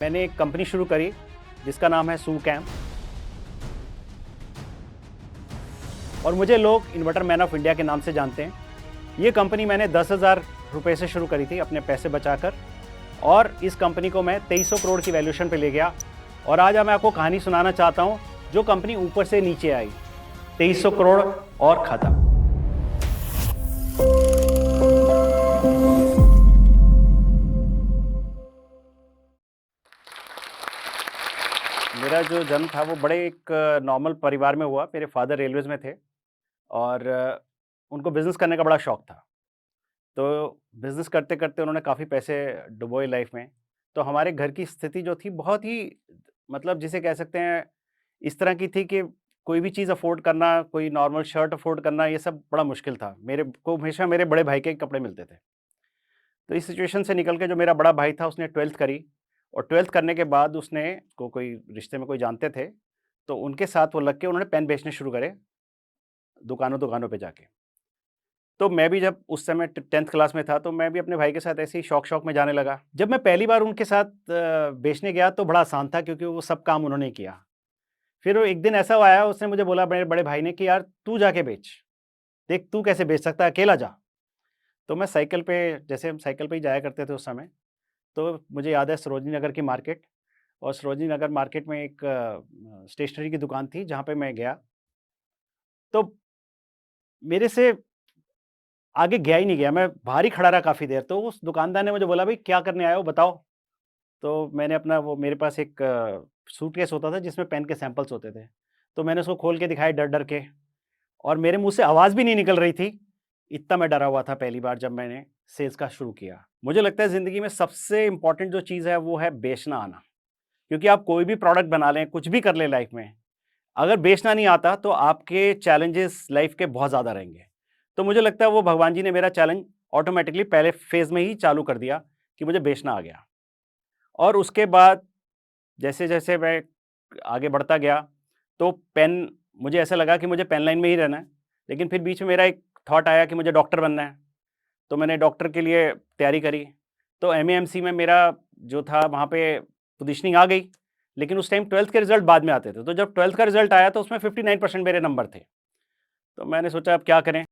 मैंने एक कंपनी शुरू करी जिसका नाम है सूकैम और मुझे लोग इन्वर्टर मैन ऑफ इंडिया के नाम से जानते हैं। ये कंपनी मैंने 10,000 रुपये से शुरू करी थी अपने पैसे बचाकर और इस कंपनी को मैं 2300 करोड़ की वैल्यूएशन पे ले गया। और आज मैं आपको कहानी सुनाना चाहता हूँ जो कंपनी ऊपर से नीचे आई, 2300 करोड़ और खत्म। मेरा जो जन्म था वो बड़े एक नॉर्मल परिवार में हुआ। मेरे फादर रेलवेज़ में थे और उनको बिज़नेस करने का बड़ा शौक था। तो बिज़नेस करते-करते उन्होंने काफ़ी पैसे डुबोए लाइफ़ में। तो हमारे घर की स्थिति जो थी बहुत ही मतलब जिसे कह सकते हैं इस तरह की थी कि कोई भी चीज़ अफ़ोर्ड करना, कोई नॉर्मल शर्ट अफ़ोर्ड करना ये सब बड़ा मुश्किल था। मेरे को हमेशा मेरे बड़े भाई के कपड़े मिलते थे। तो इस सिचुएशन से निकल के जो मेरा बड़ा भाई था उसने 12th करी और 12th करने के बाद उसने को कोई रिश्ते में कोई जानते थे, तो उनके साथ वो लग के उन्होंने पेन बेचने शुरू करे, दुकानों-दुकानों पे जाके। तो मैं भी जब उस समय 10th क्लास में था, तो मैं भी अपने भाई के साथ ऐसे ही शौक-शौक में जाने लगा। जब मैं पहली बार उनके साथ बेचने गया तो बड़ा आसान था क्योंकि वो सब काम उन्होंने किया। फिर वो एक दिन ऐसा आया उसने मुझे बोला मेरे बड़े भाई ने कि यार तू जाके बेच, देख तू कैसे बेच सकता है, अकेला जा। तो मैं साइकिल पे जैसे हम साइकिल पे ही जाया करते थे उस समय, तो मुझे याद है सरोजिनी नगर की मार्केट और सरोजिनी नगर मार्केट में एक स्टेशनरी की दुकान थी जहाँ पे मैं गया। तो मेरे से आगे गया ही नहीं गया, मैं बाहर ही खड़ा रहा काफ़ी देर। तो उस दुकानदार ने मुझे बोला, "भई क्या करने आए हो बताओ?" तो मैंने अपना वो मेरे पास एक सूटकेस होता था जिसमें पेन के सैंपल्स होते थे। तो मैंने उसको खोल के दिखाए डर-डर के और मेरे मुँह से आवाज़ भी नहीं निकल रही थी। इतना मैं डरा हुआ था पहली बार जब मैंने सेल्स का शुरू किया। मुझे लगता है ज़िंदगी में सबसे इम्पोर्टेंट जो चीज़ है वो है बेचना आना। क्योंकि आप कोई भी प्रोडक्ट बना लें, कुछ भी कर लें लाइफ़ में, अगर बेचना नहीं आता तो आपके चैलेंजेस लाइफ़ के बहुत ज़्यादा रहेंगे। तो मुझे लगता है वो भगवान जी ने मेरा चैलेंज ऑटोमैटिकली पहले फ़ेज़ में ही चालू कर दिया कि मुझे बेचना आ गया। और उसके बाद जैसे-जैसे मैं आगे बढ़ता गया, तो पेन मुझे ऐसा लगा कि मुझे पेन लाइन में ही रहना है। लेकिन फिर बीच में मेरा एक थॉट आया कि मुझे डॉक्टर बनना है, तो मैंने डॉक्टर के लिए तैयारी करी। तो एमएएमसी में मेरा जो था वहाँ पे पोज़ीशनिंग आ गई, लेकिन उस टाइम 12th के रिज़ल्ट बाद में आते थे। तो जब 12th का रिज़ल्ट आया तो उसमें 59% मेरे नंबर थे। तो मैंने सोचा अब क्या करें?